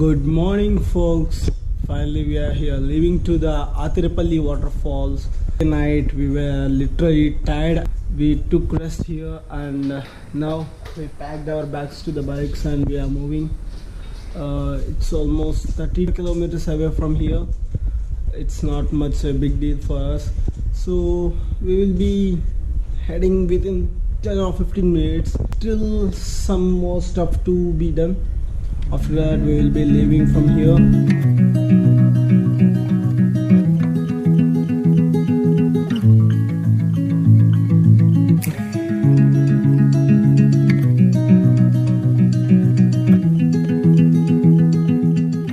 Good morning, folks. Finally, we are here leaving to the Athirappilly Water Falls. Night we were literally tired. We took rest here and now we packed our bags to the bikes and we are moving. It's almost 30 kilometers away from here. It's not much a big deal for us. So we will be heading within 10 or 15 minutes. Still some more stuff to be done. After that we will be leaving from here.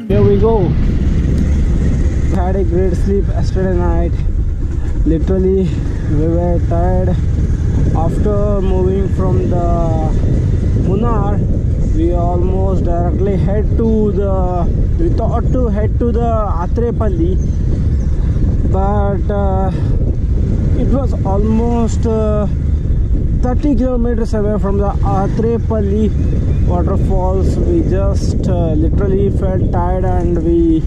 Here we go. Had a great sleep yesterday night. Literally we were tired. After moving from the Munnar, we almost directly we thought to head to the Athirappilly, but it was almost 30 kilometers away from the Athirappilly Water Falls. We just literally felt tired and we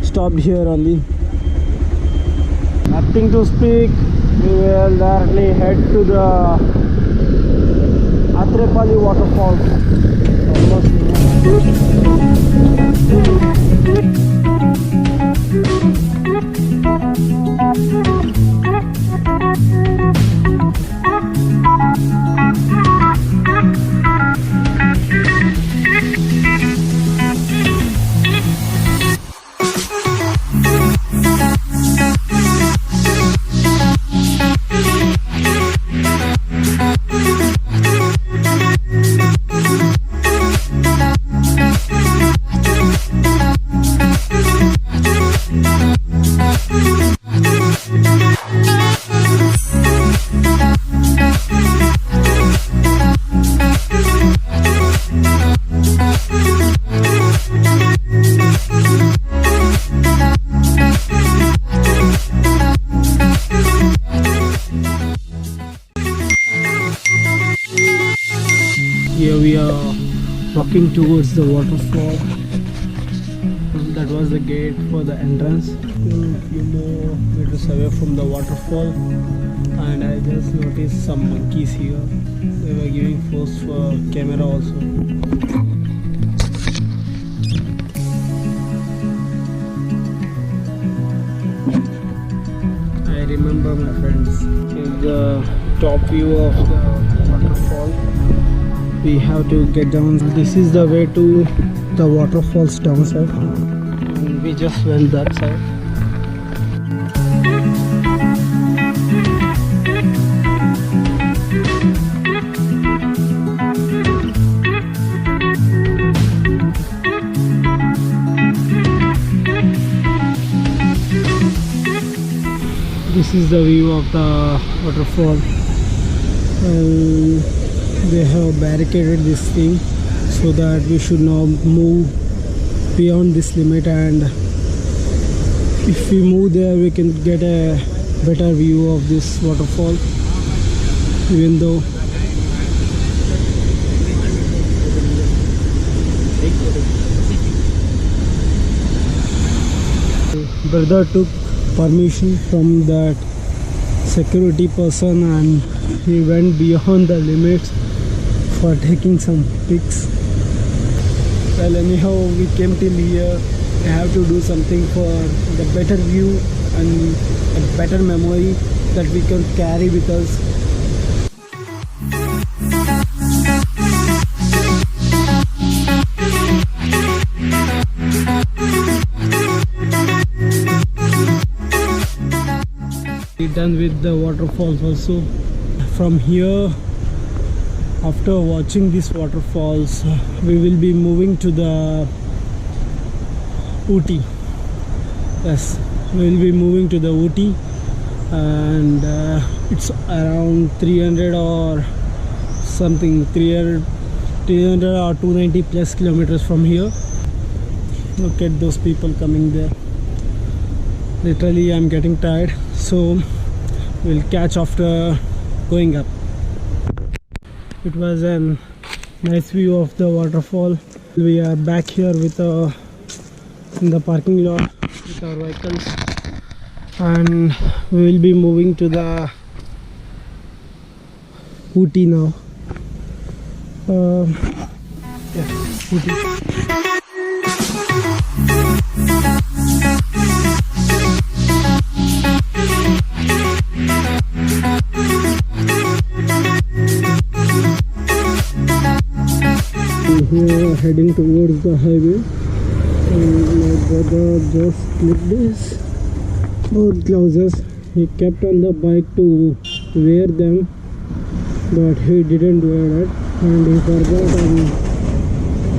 stopped here only. Nothing to speak. We will directly head to the Athirappilly Water Falls. Here we are walking towards the waterfall. That was the gate for the entrance. A few more meters away from the waterfall, and I just noticed some monkeys here. They were giving pose for camera also. I remember, my friends, in the top view of the waterfall. We have to get down. This is the way to the waterfalls downside, and we just went that side. This is the view of the waterfall. They have barricaded this thing so that we should not move beyond this limit, and if we move there we can get a better view of this waterfall, even though brother took permission from that security person and he went beyond the limits for taking some pics. Well, anyhow, we came till here. We have to do something for the better view and a better memory that we can carry with us. We're done with the waterfalls also. From here, after watching these waterfalls, we will be moving to the Ooty. Yes, we will be moving to the Ooty, and it's around 300 or something, 300 or 290 plus kilometers from here. Look at those people coming there. Literally, I'm getting tired, so we'll catch after going up. It was a nice view of the waterfall We are back here with in the parking lot with our vehicles, and we will be moving to the Ooty now. Yeah, Ooty. Here heading towards the highway, and my brother just slipped his both gloves. He kept on the bike to wear them, but he didn't wear it, and he forgot and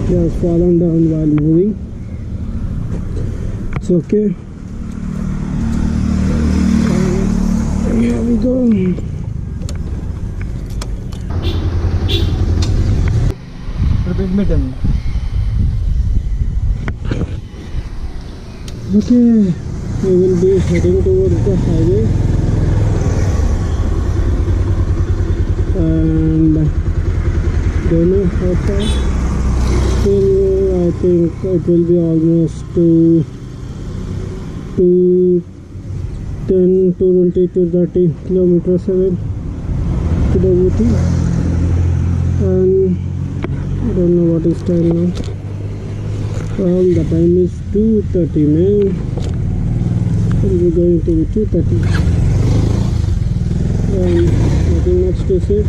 he has fallen down while moving. It's okay. Here we go. Okay, we will be heading towards the highway, and don't know how far. Still, I think it will be almost to 10, 20, 30 kilometers away to the Ooty, and I don't know what is time now. Well, the time is 2:30, man. And we're going to be 2:30. Nothing much to say.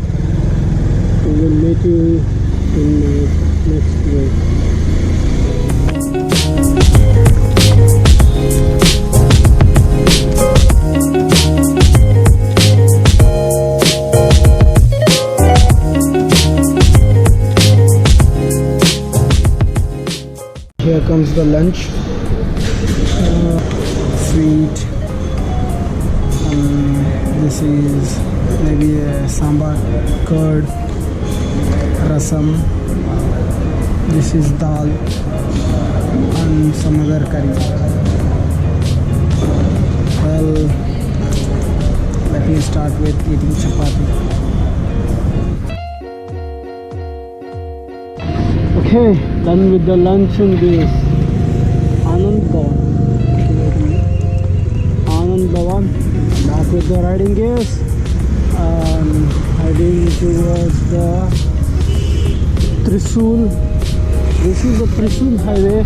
We will meet you in my next video. Here comes the lunch. Sweet. This is maybe a sambar, curd, rasam. This is dal and some other curry. Well, let me start with eating chapati. Okay, done with the lunch in this Anand Bhavan. Back with the riding gears and heading towards the Thrissure. This is the Thrissure highway.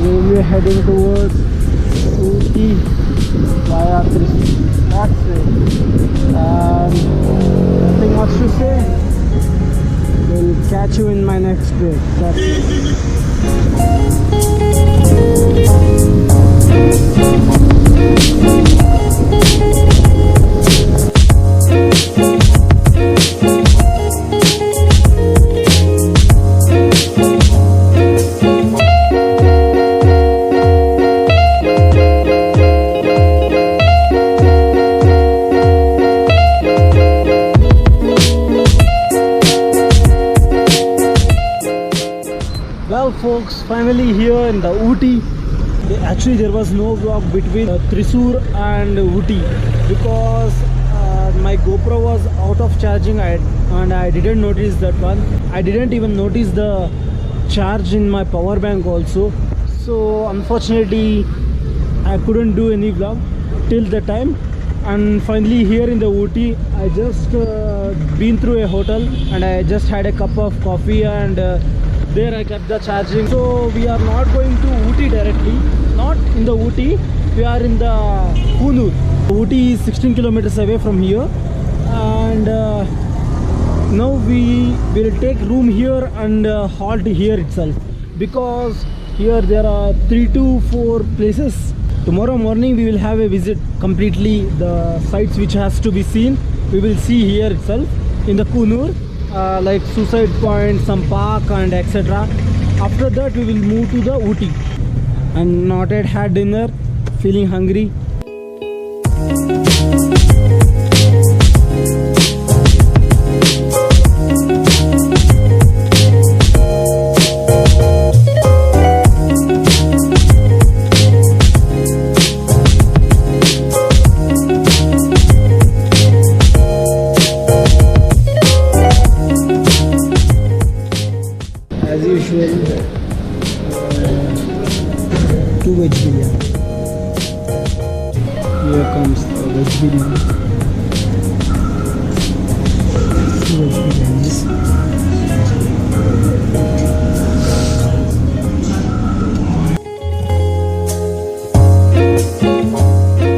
We will be heading towards Ooty via Thrissure. That's it. Nothing much to say. We'll catch you in my next break. That's it. Well folks, finally here in the Ooty. Actually there was no vlog between Thrissure and Ooty because my GoPro was out of charging and I didn't notice that one. I didn't even notice the charge in my power bank also. So unfortunately I couldn't do any vlog till the time. And finally here in the Ooty, I just been through a hotel and I just had a cup of coffee, and there I kept the charging. So we are not going to Ooty directly, not in the Ooty, we are in the Kunur. Ooty is 16 kilometers away from here, and now we will take room here and halt here itself, because here there are 3 to 4 places. Tomorrow morning we will have a visit completely the sites which has to be seen. We will see here itself in the Kunur, like Suicide Point, some park and etc. After that we will move to the Ooty. And not yet had dinner, feeling hungry. As usual, 2 veg biryani. Here comes the veg biryani. 2 veg biryanis.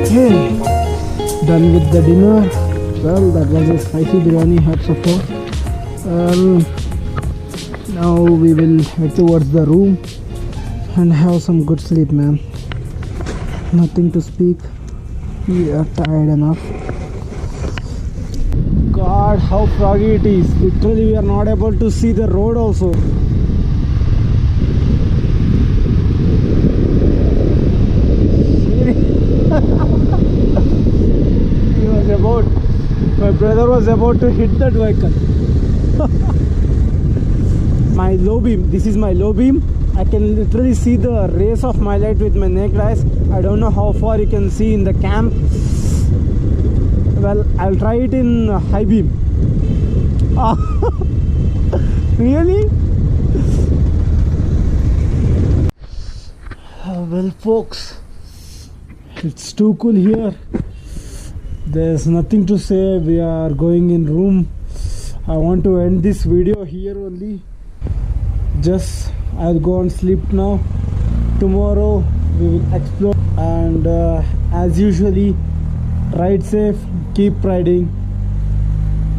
Okay, done with the dinner. Well, that was a spicy biryani had so far. Now we will head towards the room and have some good sleep, man. Nothing to speak. We are tired enough. God, how foggy it is. Literally, we are not able to see the road also. My brother was about to hit that vehicle. My low beam, this is my low beam. I can literally see the rays of my light with my naked eyes. I don't know how far you can see in the camp. Well, I'll try it in high beam. Really? Well, folks, it's too cool here. There's nothing to say. We are going in room. I want to end this video here only. Just I'll go and sleep now. Tomorrow we will explore, and as usually, ride safe, keep riding,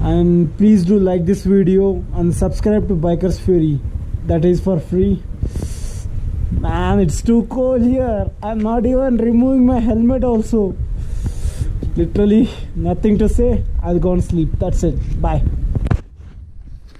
and please do like this video and subscribe to Bikers Fury. That is for free. Man, it's too cold here. I'm not even removing my helmet also. Literally nothing to say. I'll go and sleep. That's it. Bye.